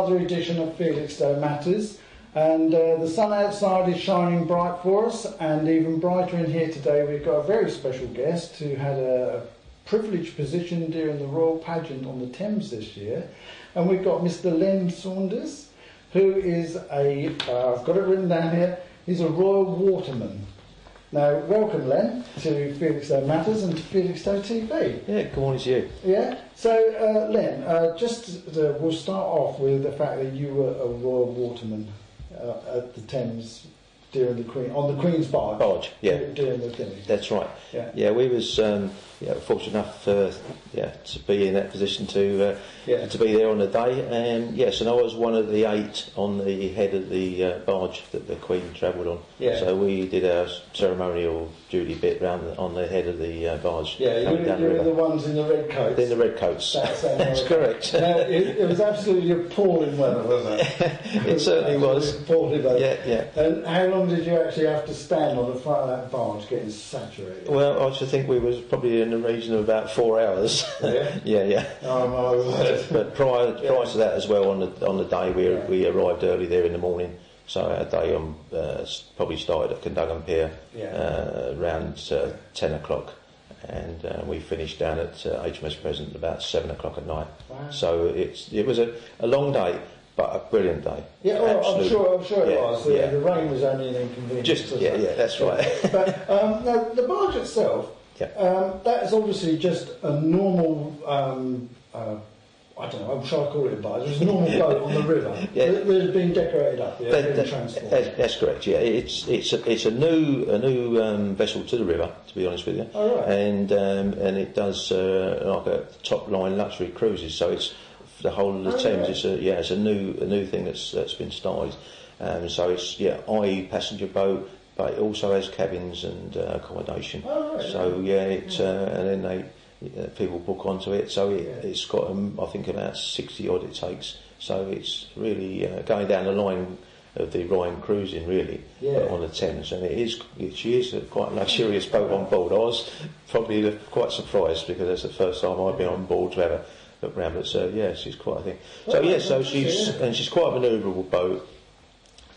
another edition of Flx Matters, and the sun outside is shining bright for us, and even brighter in here today we've got a very special guest who had a privileged position during the Royal Pageant on the Thames this year, and we've got Mr. Len Saunders, who is I've got it written down here, he's a Royal Waterman. Now, welcome, Len, to Flx Matters and to Flx TV. Yeah, good morning to you. Yeah, so Len, we'll start off with the fact that you were a Royal Waterman at the Thames during on the Queen's barge. Yeah. During the thing. That's right. Yeah, we was fortunate enough to be in that position to be there on the day, and yes, and I was one of the 8 on the head of the barge that the Queen travelled on. Yeah. So we did our ceremonial duty bit on the head of the barge. Yeah, you were the ones in the red coats. In the red coats. That's correct. It was absolutely appalling weather, wasn't it? It certainly was. Appalling weather. Yeah. And how long did you actually have to stand on the front of that barge getting saturated? Well, I should think we was probably in the region of about 4 hours. Yeah? Yeah. Oh my word. But prior to that as well, on the day we arrived early there in the morning. So our day probably started at Cadogan Pier around 10 o'clock, and we finished down at HMS Present about 7 o'clock at night. Wow. So it was a long day, but a brilliant day. Yeah, I'm sure it was. The rain was only an inconvenience. That's right. But now, the barge itself, that is obviously just a normal, I don't know, shall I call it a barge? It was a normal boat on the river. It had been decorated up, transformed. That's correct, yeah. It's a new vessel to the river, to be honest with you. Oh, right. And it does like a top line luxury cruises, so it's the whole of the Thames. Right. It's a new thing that's been started. So it's i.e. passenger boat, but it also has cabins and accommodation. Oh, right. So and then people book onto it. So it's got I think about 60 odd it takes. So it's really going down the line of the Rhine cruising really on the Thames, and she is a quite luxurious boat on board. I was probably quite surprised because that's the first time I've been on board to have a look round, but she's quite a thing. So she's quite a manoeuvrable boat,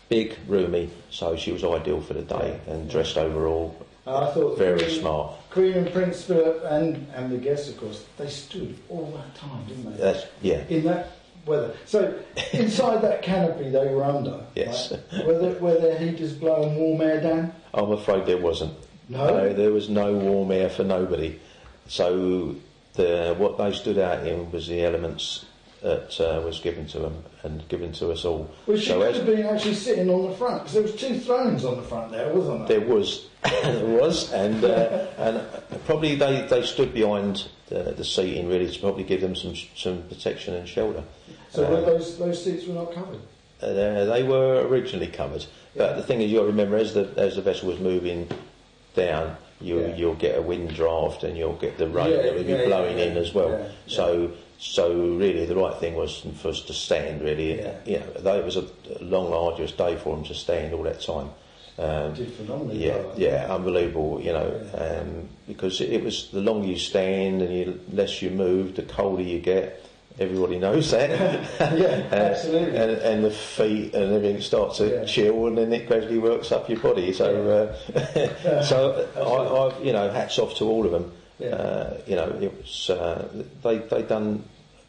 big, roomy, so she was ideal for the day and dressed overall. I thought very smart. Queen and Prince Philip and the guests, of course, they stood all that time, didn't they? In that weather. So inside that canopy they were under. Yes. Right? Were there heaters blowing warm air down? I'm afraid there wasn't. No, there was no warm air for nobody. So what they stood out in was the elements that was given to them and given to us all. Well, she could have been actually sitting on the front, because there was 2 thrones on the front there, wasn't there? There was, and probably they stood behind the seating really to probably give them some protection and shelter. So those seats were not covered? They were originally covered, but the thing is, you've got to remember, as the vessel was moving down, you'll get a wind draft and you'll get the rain that will be blowing in as well. So really the right thing was for us to stand really. Though it was a long arduous day for them to stand all that time. Did phenomenally well. Unbelievable, because it was the longer you stand and the less you move, the colder you get. Everybody knows that. Absolutely. And the feet and everything start to chill, and then it gradually works up your body. So, I've hats off to all of them. It was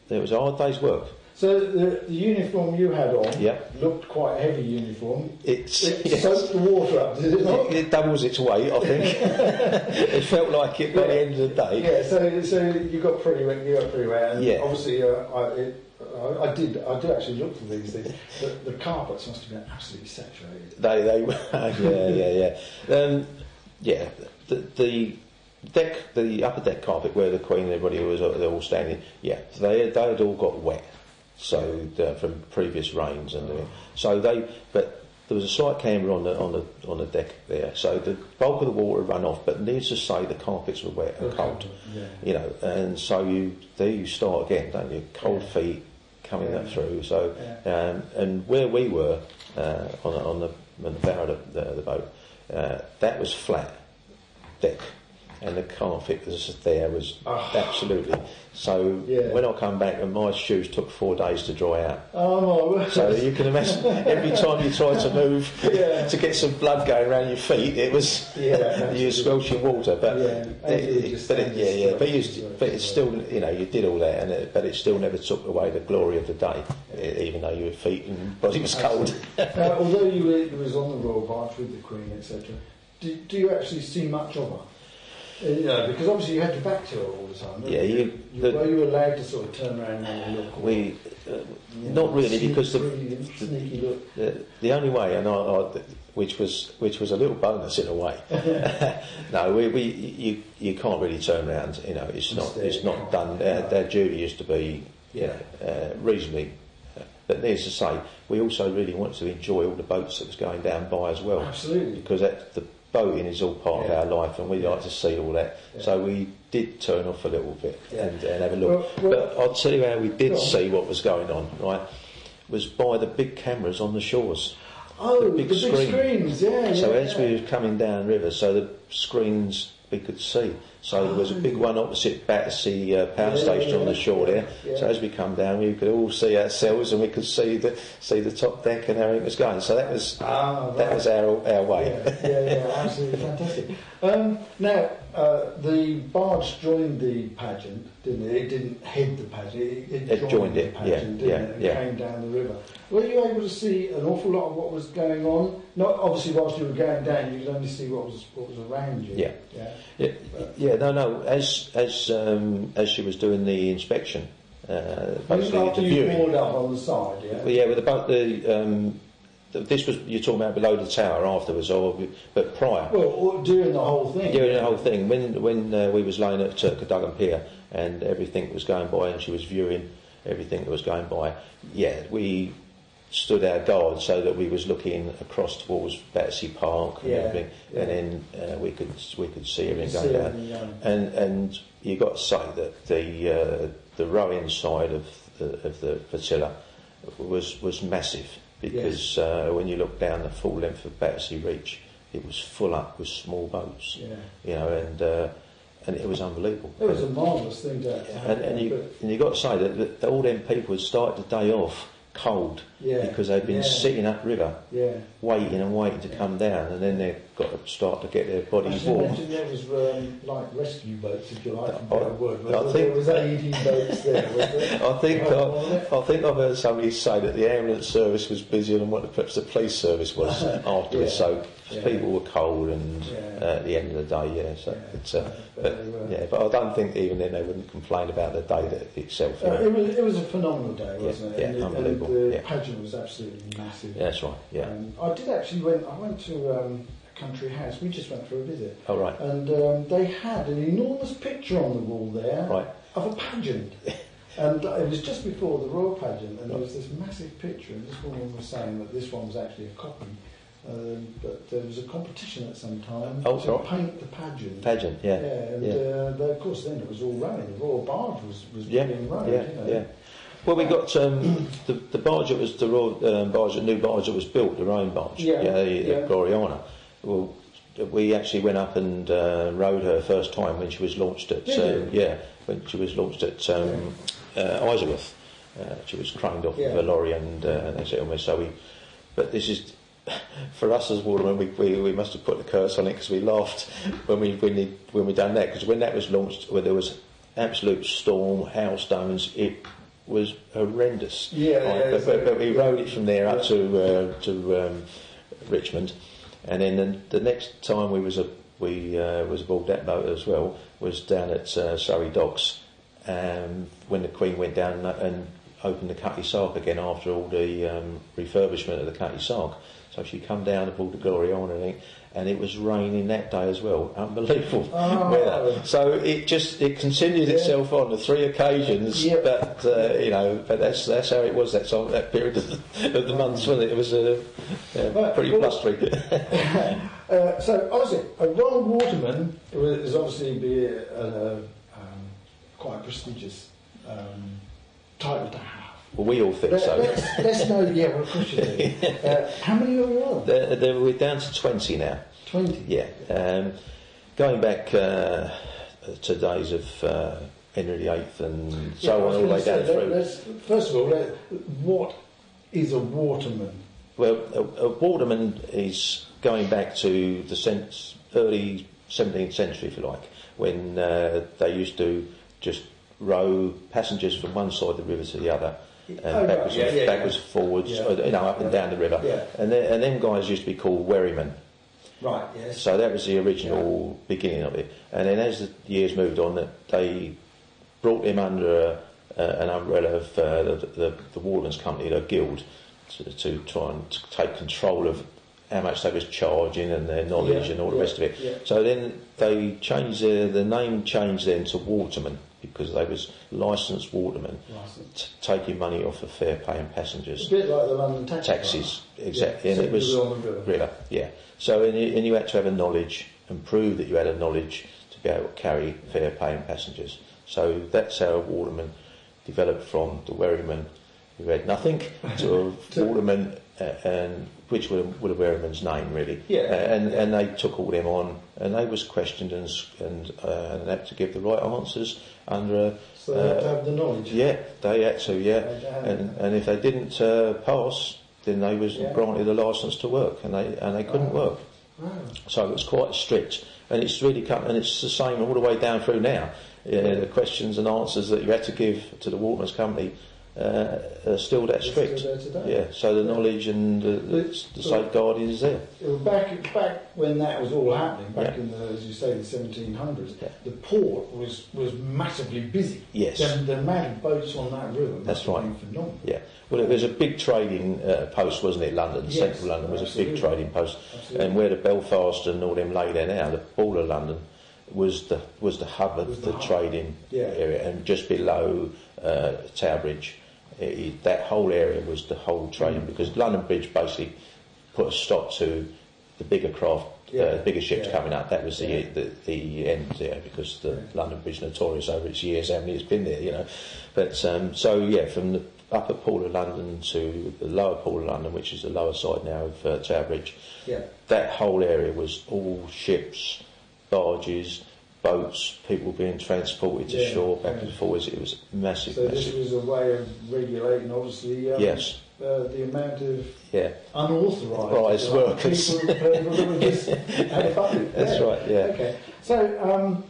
it was a hard day's work. So the uniform you had on looked quite a heavy uniform. It soaked the water up, did it not? It doubles its weight, I think. It felt like it by the end of the day. Yeah, so you got pretty wet. And obviously, I do actually look for these things. The carpets must have been absolutely saturated. They were, The deck, the upper deck carpet where the Queen and everybody was all standing, they had all got wet. So from previous rains and but there was a slight camber on the deck there. So the bulk of the water ran off, but needless to say, the carpets were wet and cold. And so you start again, don't you? Cold feet coming up through. So and where we were on the bow of the boat, that was flat deck. and the carpet was there was absolutely. So when I come back, and my shoes took 4 days to dry out. Oh my word. So you can imagine every time you tried to move to get some blood going around your feet, it was you were squelching water. But but it's still, you know, you did all that, but it still never took away the glory of the day, even though your feet and body was cold. Although you was on the Royal Barge with the Queen, etc., do you actually see much of her? You know, because obviously you had your back to her all the time. Were you allowed to sort of turn around and have a look? Not really, because sneaky look. The only way, which was a little bonus in a way. No, you can't really turn around. You know, it's not done. Their duty is to be, reasonably. But needless to say, we also really wanted to enjoy all the boats that was going down by as well. Absolutely. Because the boating is all part of our life, and we like to see all that. So we did turn off a little bit and have a look. But I'll tell you how we did see what was going on, right, was by the big cameras on the shores. Oh, the big screens, So as we were coming down river, so the screens we could see. So there was a big one opposite Battersea power station on the shore there. So as we come down, we could all see ourselves, and we could see the top deck and how it was going. So that was our way. Absolutely fantastic. Now the barge joined the pageant, didn't it? It didn't head the pageant. It joined the pageant, didn't it? And came down the river. Were you able to see an awful lot of what was going on? Not obviously whilst you were going down, you could only see what was around you. No. As she was doing the inspection, basically after you moored up on the side, with about this was you're talking about below the tower afterwards, but prior. Well, during the whole thing. During the whole thing, when we was laying at Cadogan Pier and everything was going by, and she was viewing everything that was going by. We stood our guard so that we was looking across towards Battersea Park and everything, and then we could see everything going down. And you got to say that the rowing side of the flotilla was massive, because when you look down the full length of Battersea Reach, it was full up with small boats, and it was unbelievable. It was a marvellous thing to have. And you got to say that all them people had started the day off cold, because they'd been sitting upriver waiting to come down, and then they've got to start to get their bodies warm. I imagine there was like rescue boats, if you like, there was 80 boats there, was there? I think I've heard somebody say that the ambulance service was busier than what perhaps the police service was afterwards. So people were cold, and at the end of the day, but I don't think even then they wouldn't complain about the day itself. It was a phenomenal day, wasn't it? Unbelievable. And the pageant was absolutely massive. That's right. I did actually I went to a country house. We just went for a visit. Oh right. And they had an enormous picture on the wall there of a pageant. And it was just before the royal pageant, and there was this massive picture, and this woman was saying that this one was actually a copy. But there was a competition at some time to paint the pageant. Of course, then it was all rowing. The Royal Barge was being rowed. Well, we got the barge that was the Royal Barge, the new barge that was built, the rowing barge, the Gloriana. Well, we actually went up and rowed her first time when she was launched at when she was launched at Isleworth. She was craned off of a lorry, and that's it. So but this is. For us as watermen, we must have put the curse on it, because we laughed when we done that, because when that was launched, where there was absolute storm, hailstones, it was horrendous. But we rowed it from there up to Richmond, and then the next time we was aboard that boat as well was down at Surrey Docks, when the Queen went down and opened the Cutty Sark again after all the refurbishment of the Cutty Sark. So she come down aboard the Gloriana, and it was raining that day as well. Unbelievable weather. So it continued itself on the 3 occasions. But but that's how it was that period of the months, wasn't it? It was pretty blustery. So obviously, a Royal Waterman is obviously quite a prestigious title to have. Well, we all think so. Let's know, of course you do. How many are we on? We're down to 20 now. 20? Yeah. going back to days of Henry VIII and so on, all the way down through. First of all, what is a waterman? Well, a waterman is going back to the early 17th century, if you like, when they used to just row passengers from one side of the river to the other, and backwards, forwards, up and down the river. Yeah. And them guys used to be called wherrymen. Right. Yes. So that was the original beginning of it. And then as the years moved on, they brought him under an umbrella of the Waterman's Company, the guild, to try and take control of how much they was charging and their knowledge and all the rest of it. Yeah. So then they changed the name changed then to waterman, because they was licensed watermen, taking money off of fare paying passengers. A bit like the London taxis, exactly. Yeah, and it was on the river. Yeah. So and you had to have a knowledge and prove that you had a knowledge to be able to carry fare paying passengers. So that's how a waterman developed from the wherryman who had nothing to a waterman, and which would have wherryman's name really. And they took all them on, and they was questioned and had to give the right answers under. So they had to have the knowledge. Yeah, they had to. Yeah, and if they didn't pass, then they was granted a licence to work, and they couldn't work. Wow. So it was quite strict, and it's really and it's the same all the way down through now. The questions and answers that you had to give to the Waterman's Company are still that strict. Still there today. Yeah, so the knowledge and the safeguarding is there. Back when that was all happening, back in the, as you say, the 1700s, the port was massively busy. Yes. The amount of boats on that river That's right. phenomenal. Yeah. Well, it was a big trading post, wasn't it? London, central London was a big trading post, and where the Belfast and all them lay there now, the Ball of London was the hub of the trading area, and just below Tower Bridge. That whole area was the whole trading, because London Bridge basically put a stop to the bigger craft, bigger ships coming up. That was the end there, because the London Bridge notorious over its years, how many it's been there, you know. But from the upper Pool of London to the lower Pool of London, which is the lower side now of Tower Bridge, that whole area was all ships, barges, boats, people being transported to shore, back and forwards. It was massive. So this was a way of regulating, obviously, the amount of unauthorised workers. People that just had a fun. That's right. Yeah. Okay. So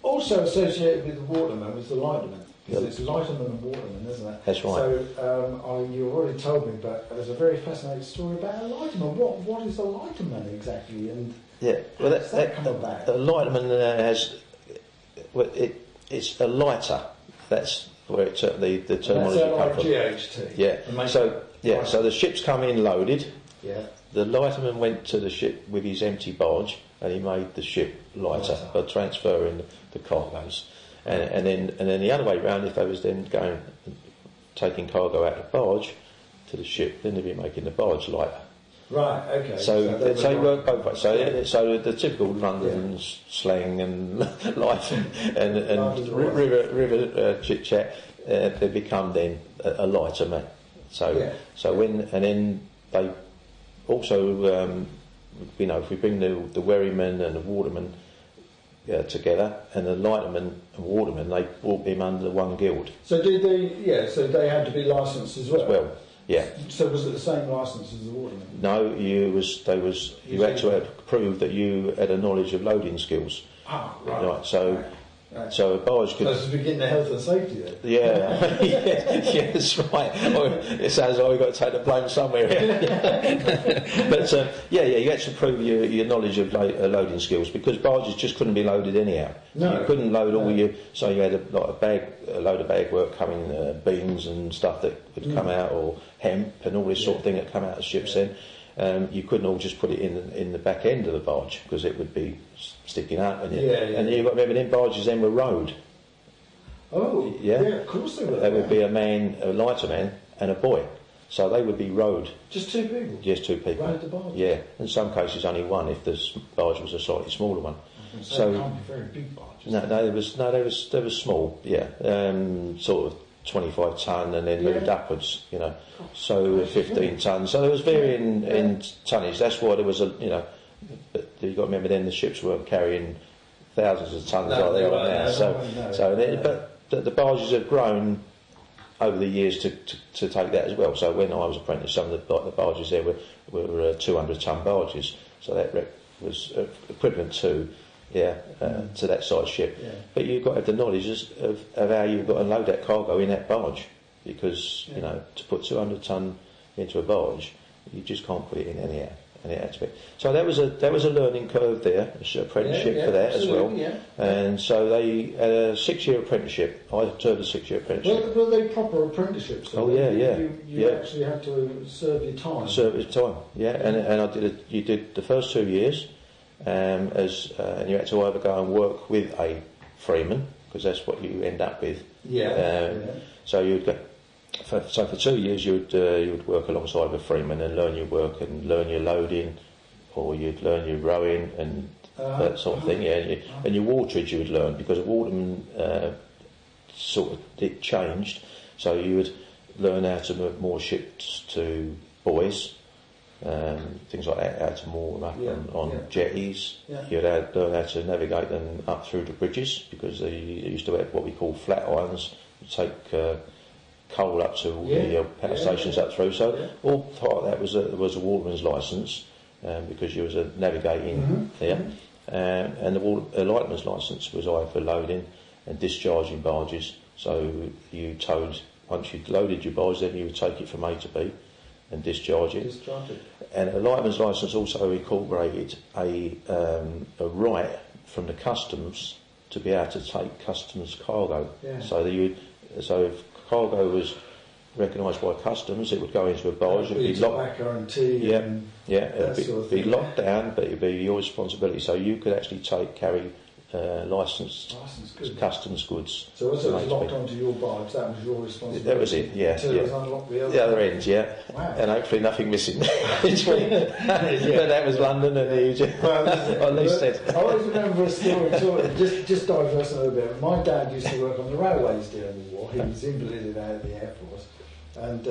also associated with the waterman was the lighterman. Because it's lighterman and waterman, isn't it? That's right. So you already told me, but there's a very fascinating story about a lighterman. What is a lighterman exactly? And well, that come about? A lighterman it's a lighter. That's where the terminology comes from. GHT. Yeah. So the ships come in loaded. Yeah. The lighterman went to the ship with his empty barge, and he made the ship lighter by transferring the cargoes. And then the other way round, if they was then taking cargo out of the barge to the ship, then they'd be making the barge lighter. Right. Okay. So you work both ways. So the typical London slang and life and river chit chat, they become then a lighter man. Then they also if we bring the wherryman and the waterman together, and the lighterman and waterman, they brought him under one guild. So did they? So they had to be licensed as well. Yeah. So was it the same licence as the waterman? No, you had to prove that you had a knowledge of loading skills. Ah, right. So a barge could. So it's beginning the health and safety then. Yeah, that's right. It sounds like we've got to take the blame somewhere. But you had to prove your knowledge of loading skills, because barges just couldn't be loaded anyhow. No. You couldn't load all your. So you had a load of bag work coming, beans and stuff that would come out, or hemp and all this sort of thing that come out of ships then. You couldn't all just put it in the back end of the barge, because it would be sticking out. And you've got to remember, them barges then were rowed. Oh, yeah, of course they were. There would be a lighter man, and a boy. So they would be rowed. Just two people? Just two people. Rowed the barge? Yeah, in some cases only one, if the barge was a slightly smaller one. So they can't be very big barges. They were small, sort of 25 tonne, and then moved upwards, so 15 tonne. So there was varying in tonnage. That's why there was you've got to remember then the ships were carrying thousands of tons like they are now. But the barges have grown over the years to take that as well. So when I was apprentice, some of the barges there were 200-ton barges. So that was equivalent to to that size ship. Yeah. But you've got to have the knowledge of how you've got to load that cargo in that barge, because you know, to put 200 ton into a barge, you just can't put it in any aspect. So that was a learning curve there, an apprenticeship for that as well. Yeah. And so they had a 6-year apprenticeship. I served a 6-year apprenticeship. Were they proper apprenticeships? Oh yeah. You actually had to serve your time. Serve your time, yeah. And you did the first 2 years, and you had to either go and work with a freeman, because that's what you end up with. So you'd go. For 2 years you would work alongside a freeman and learn your work and learn your loading, or you'd learn your rowing and that sort of thing. Yeah, and your waterage you would learn, because waterman it changed. So you would learn how to move more ships to buoys, things like that, how to moor them up on jetties. You'd learn how to navigate them up through the bridges, because they used to have what we call flat irons. You take coal up to all the power stations up through. So all part of that was a waterman's licence, because you was navigating there. And the lightman's licence was either for loading and discharging barges. So once you'd loaded your barge, then you would take it from A to B and discharge it. And a lightman's licence also incorporated a right from the customs to be able to take customs cargo. So if cargo was recognised by customs, it would go into a barge. It'd be locked. It'd be locked down, but it'd be your responsibility. So you could actually carry licensed customs goods. So once it was locked onto your barge, that was your responsibility. That was it. Until it was unlocked the other end. Wow. And hopefully nothing missing. But that was London, and at least that. I always remember a story. Just diverse a little bit. My dad used to work on the railways during the war. He was invalided out of the Air Force, and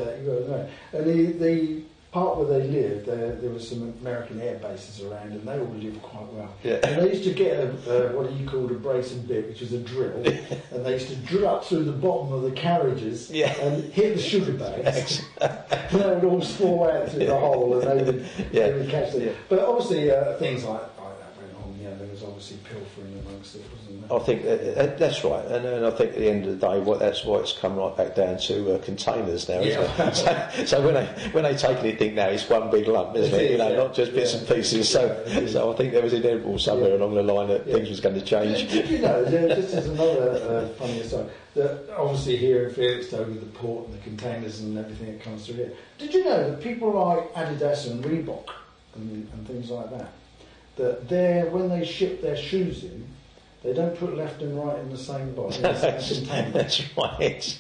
the part where they lived, there was some American air bases around, and they all lived quite well. And they used to get what he called a brace and bit, which was a drill, and they used to drill up through the bottom of the carriages and hit the sugar bags. And they would all fall out through the hole, and they would catch them. But obviously, things like that went on. There was obviously pilfering amongst it, wasn't there? I think that's right, and I think at the end of the day, that's why it's come right back down to containers now, isn't it? So when they take anything now, it's one big lump, isn't it? Not just bits and pieces. So I think there was inevitable somewhere along the line that things was going to change. Did you know? This is another funny aside. That obviously here in Felixstowe with the port and the containers and everything that comes through here. Did you know that people like Adidas and Reebok and things like that when they ship their shoes in, they don't put left and right in the same box, in the same container. That's right.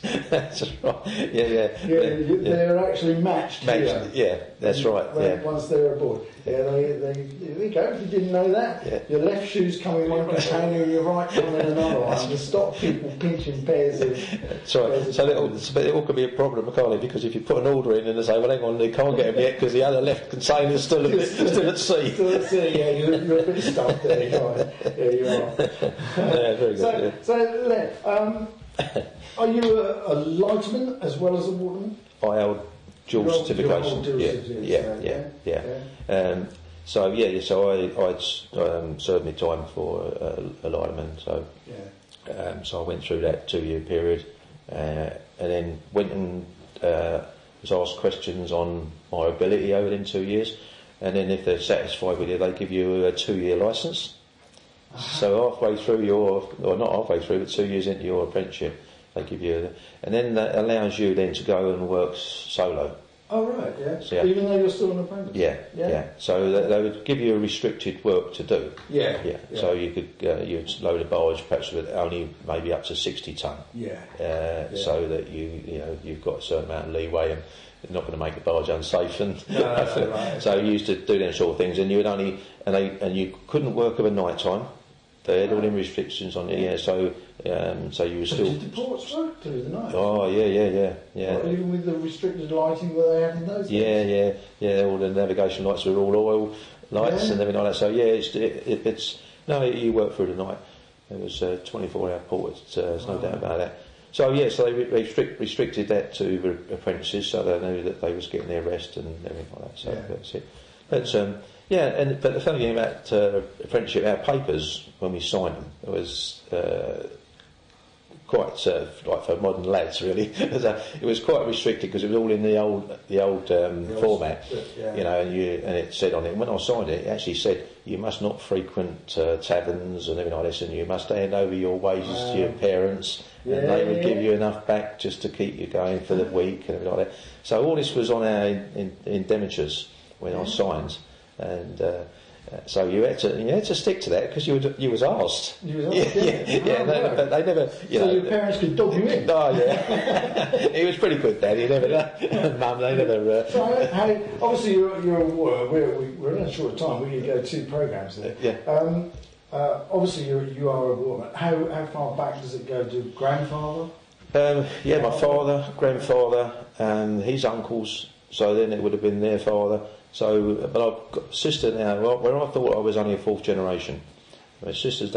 They're actually matched here. Yeah, that's right. Once they're aboard. There you go. If you didn't know that, your left shoes come in one container and your right come in another one, to stop people pinching pairs of. But it all could be a problem, can't it? Because if you put an order in and they say, "Well, hang on, they can't get them yet because the other left container's still at sea." Still at sea. You're a bit stuffed there. You are. Very good. So Len, are you a lighterman as well as a waterman? I held dual certification. So I'd served my time for a lighterman. So I went through that 2-year period, and then went and was asked questions on my ability over them 2 years, and then if they're satisfied with it, they give you a 2-year licence. So halfway through not halfway through, but 2 years into your apprenticeship, they give you, and then that allows you then to go and work solo. Oh right, yeah. Even though you're still an apprentice. Yeah. So they would give you a restricted work to do. Yeah. So you could you'd load a barge perhaps with only maybe up to 60 ton. So that you've got a certain amount of leeway and not going to make the barge unsafe, and so you used to do them sort of things, and you would only and you couldn't work of a night time. They had all them restrictions on it, so you were still. Did the ports work through the night? Oh yeah. Well, even with the restricted lighting that they had in those days? Yeah. All the navigation lights were all oil lights and everything like that. So yeah, it's no, you work through the night. It was 24-hour port. There's no doubt about that. So yeah, so they restricted that to the apprentices, so they knew that they was getting their rest and everything like that. So that's it. But but the funny thing about apprenticeship, our papers when we signed them, it was quite like for modern lads really. It was quite restricted because it was all in the old format, you know, and it said on it. And when I signed it, it actually said you must not frequent taverns and everything like this, and you must hand over your wages to your parents, and they would give you enough back just to keep you going for the week and everything like that. So all this was on our indemnitures when I signed, and. So you had to stick to that because you was asked. You was asked, but they never. So your parents could dog you in. Oh yeah, he was pretty good, Dad. He never, Mum. They never. So obviously we're in a short time. We could go 2 programs there. Yeah. Obviously you are a waterman. How far back does it go? To grandfather? My father, grandfather, and his uncles. So then it would have been their father. So, but I've got a sister now, where I thought I was only a 4th generation. My sister's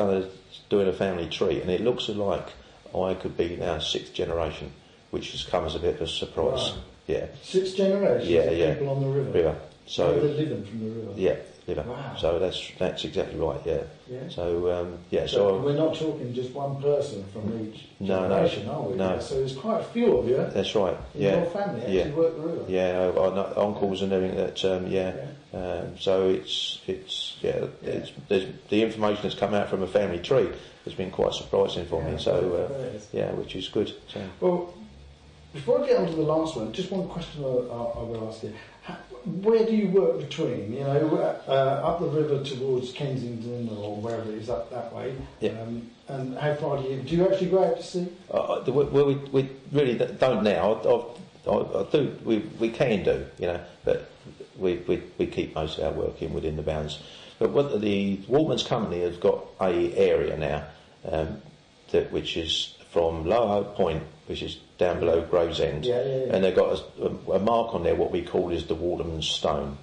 doing a family tree, and it looks like I could be now 6th generation, which has come as a bit of a surprise. Wow. Yeah. 6th generation of people on the river? So, they're living from the river? Yeah, river. Wow. So that's exactly right, yeah. So, So we're not talking just one person from each generation, are we? No. So there's quite a few of you. That's right, Your family actually work the river. Yeah, I've got uncles and everything that, so it's there's the information that's come out from a family tree has been quite surprising for me, so, which is good. So. Well, before I get on to the last one, just one question I will ask you. Where do you work between? You know, up the river towards Kensington or wherever it is up that way. Yeah. And how far do you actually go out to sea? Well, we really don't now. I do. We can do, you know, but we keep most of our work within the bounds. But what the Waterman's Company has got a area now, which is from Lower Hope Point, which is down below Gravesend, and they've got a mark on there, what we call is the Waterman's Stone.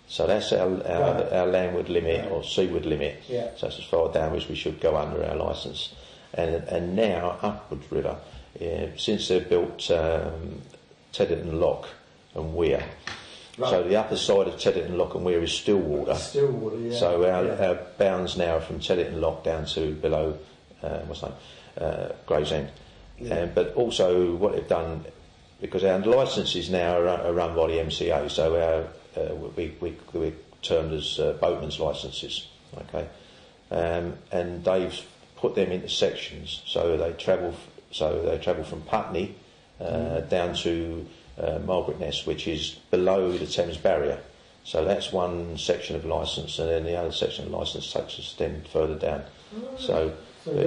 So that's our landward limit or seaward limit. Yeah. So that's as far down as we should go under our licence. And now upward river, since they've built Teddington Lock and Weir. Right. So the upper side of Teddington Lock and Weir is still water. Still water, yeah. So our bounds now are from Teddington Lock down to below Gravesend. Yeah. But also what they've done, because our licences now are run by the MCA, so we're termed as boatmen's licences, okay, and they've put them into sections, so they travel from Putney down to Margaret Ness, which is below the Thames Barrier. So that's one section of licence, and then the other section of licence takes us then further down. So we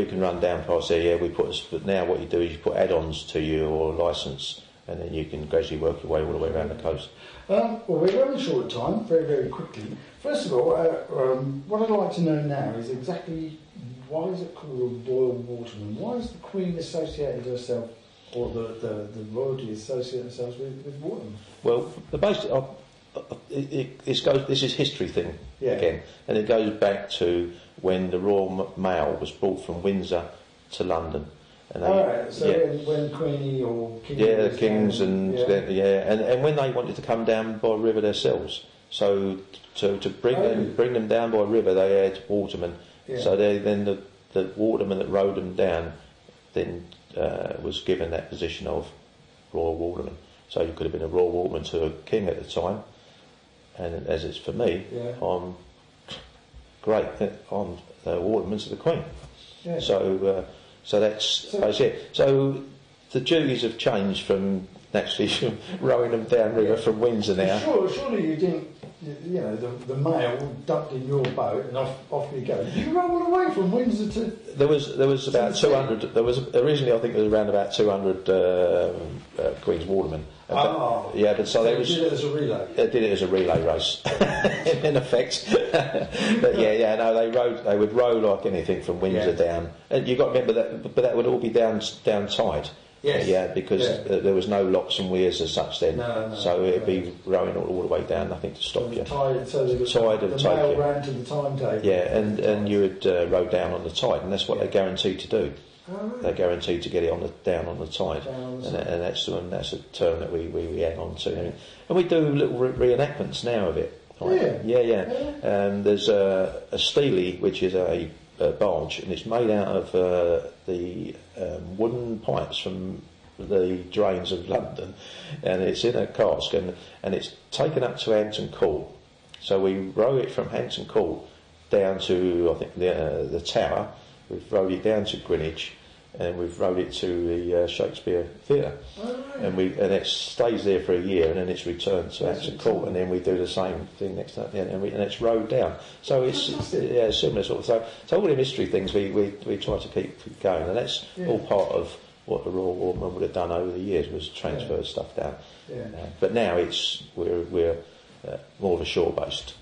can run down past there. Yeah, but now what you do is you put add-ons to your licence, and then you can gradually work your way all the way around the coast. Well, we're running short of time, very, very quickly. First of all, what I'd like to know now is exactly why is it called a Royal Waterman? Why is the Queen associated herself, or the royalty associated themselves with watermen? Well, the basic, this is history thing again, and it goes back to when the Royal Mail was brought from Windsor to London. And when Queenie or King... Yeah, the kings and when they wanted to come down by river themselves. So to bring them down by river, they had watermen. Yeah. So then the waterman that rowed them down then was given that position of Royal Waterman. So you could have been a Royal Waterman to a king at the time. And as it's for me, I'm great. I'm the waterman to the Queen. Yeah. So that's it. So the duties have changed from naturally rowing them downriver from Windsor now. Surely you didn't. You know, the mail dumped in your boat and off you go. Did you roll all the way from Windsor to... There was about 200. There was originally, I think, there was around about 200 Queen's Watermen. But so did it as a relay. They did it as a relay race, in effect. But they would row like anything from Windsor down. And you got to remember that, but that would all be down tide. Yes. Yeah, because there was no locks and weirs as such then. No, so it'd be rowing all the way down, nothing to stop you. Tide, so the mail ran to the timetable. Yeah, and you would row down on the tide, and that's what they guaranteed to do. Right. They're guaranteed to get it down on the tide, and that's a term that we hang on to. And we do little reenactments now of it. Right? Yeah. There's a Steely, which is a barge, and it's made out of the wooden pipes from the drains of London, and it's in a cask, and it's taken up to Hampton Court. So we row it from Hampton Court down to, I think, the Tower. We've rowed it down to Greenwich, and we've rowed it to the Shakespeare Theatre, and it stays there for a year, and then it's returned to Hampton Court, and then we do the same thing next time, and it's rowed down. So it's similar sort of. So all the mystery things we try to keep going, and that's all part of what the Royal Waterman would have done over the years, was transfer stuff down. But now we're more of a shore based.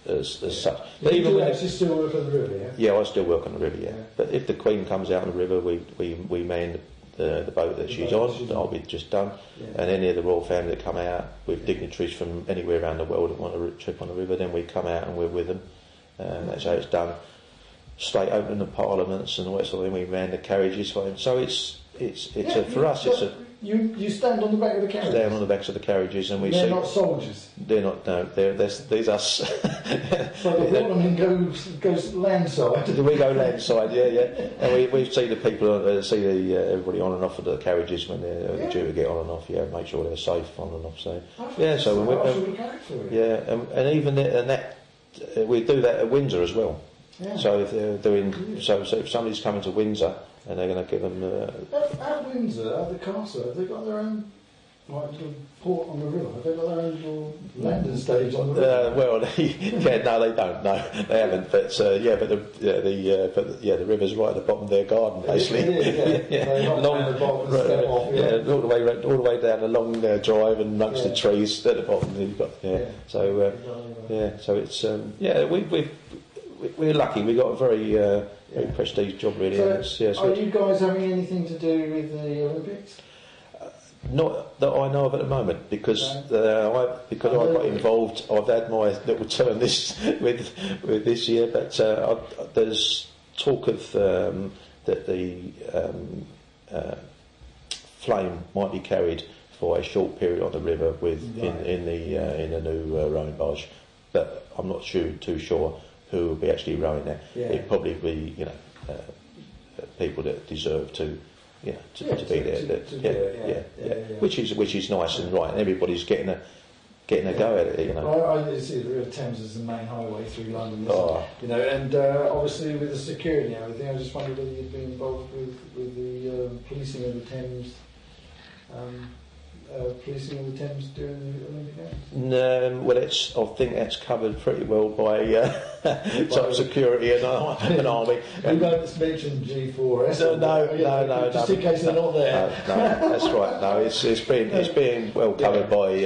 As such. But even you actually still work on the river, yeah? I still work on the river, But if the Queen comes out on the river, we man the boat that she's on, that'll be just done. And any of the royal family that come out with dignitaries from anywhere around the world that want a trip on the river, then we come out and we're with them. That's how it's done. State opening of parliaments and all that sort of thing, we man the carriages for them. So for us, it's a... You stand on the back of the carriages? Stand on the backs of the carriages, and we see... They're not soldiers? They're not, no, there's us. So the Waterman goes landside? We go landside, yeah. And we see the people, everybody on and off of the carriages when they're due to get on and off, make sure they're safe on and off. So, and even that, we do that at Windsor as well. Yeah. So if they're doing, so if somebody's coming to Windsor, and they're going to give them... At Windsor, at the castle, have they got their own little port on the river? Have they got their own little landing stage on the river? No, they don't. No, they haven't. But the river's right at the bottom of their garden, basically. All the way down the long drive and amongst the trees at the bottom. You've got, So it's we're lucky. We got a very prestige job, really. So are you guys having anything to do with the Olympics? Not that I know of at the moment, because I got involved. I've had my little turn with this year, but there's talk of that the flame might be carried for a short period on the river in the new rowing barge, but I'm not too sure who will be actually rowing there. It'd probably be people that deserve to be there. Which is nice and right, and everybody's getting a go at it. I see the River Thames as the main highway through London, and obviously with the security and everything. I just wondered whether you'd been involved with the policing of the Thames. Policing of the Thames during the Olympic Games? No, well, I think that's covered pretty well by top security and army. You don't mention G4S. No. Just in case they're not there. No, that's right. No, it's being well covered by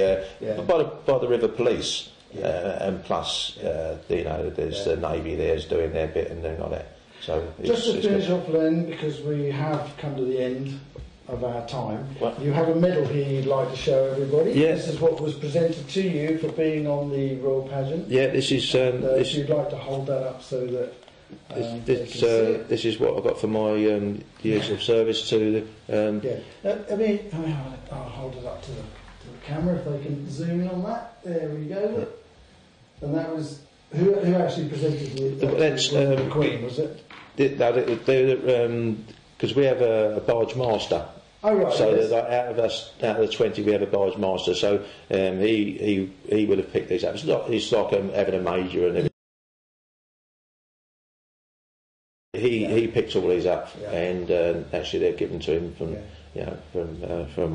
the River Police, and plus, there's the Navy there's doing their bit and things like that. So just to finish off, Len, because we have come to the end of our time. What? You have a medal here you'd like to show everybody. Yes. This is what was presented to you for being on the Royal Pageant. Yeah, this is... if you'd like to hold that up so that this is what I got for my years of service to the... I'll hold it up to the camera if they can zoom in on that. There we go. And that was... Who actually presented the Queen, was it? Because we have a barge master. Oh, right. So out of the 20, we have a barge master. So he would have picked these up. It's like having a major and everything. He picks all these up, and actually they're given to him from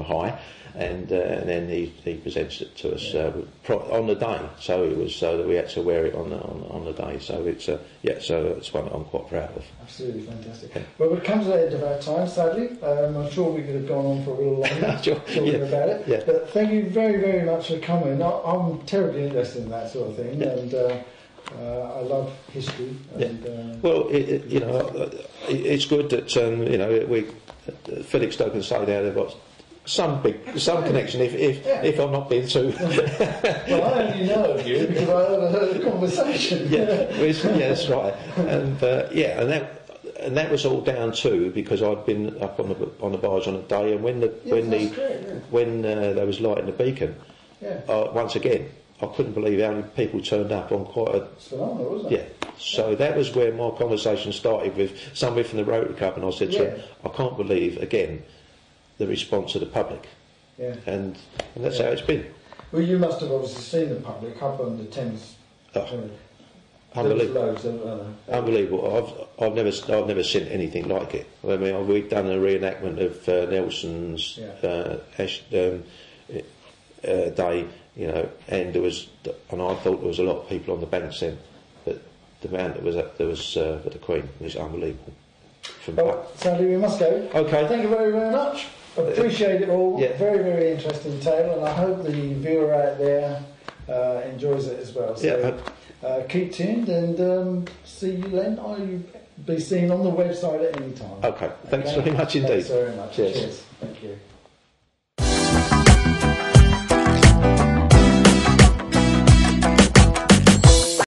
high, and then he presents it to us on the day. So it was so that we had to wear it on the day. So so it's one that I'm quite proud of. Absolutely fantastic. Well, we've come to the end of our time, sadly. I'm sure we could have gone on for a little longer talking about it. Yeah. But thank you very, very much for coming. I'm terribly interested in that sort of thing, and I love history. And, well, it's good that Felix Stoke can say there they've got some connection. If I'm not being too. Well, I only know of you because I overheard the conversation. Yeah, that's right. And that was all down to because I'd been up on the barge on a day, and when they was lighting the beacon, once again I couldn't believe how many people turned up on quite a. It's phenomenal, wasn't it? Yeah. So that was where my conversation started with somebody from the Rotary Club, and I said to him, I can't believe again the response of the public. Yeah. And that's how it's been. Well, you must have obviously seen the public up on the Thames. Unbelievable. Unbelievable. I've never seen anything like it. I mean, we've done a reenactment of Nelson's day, you know, and I thought there was a lot of people on the banks then, but the amount that was at the Queen was unbelievable. Well, sadly we must go. Okay. Thank you very, very much. Appreciate it all. Very, very interesting tale, and I hope the viewer out there enjoys it as well. So keep tuned and see you then. I'll be seen on the website at any time. Okay. Thanks very much indeed. Thanks very much. Cheers. Thank you.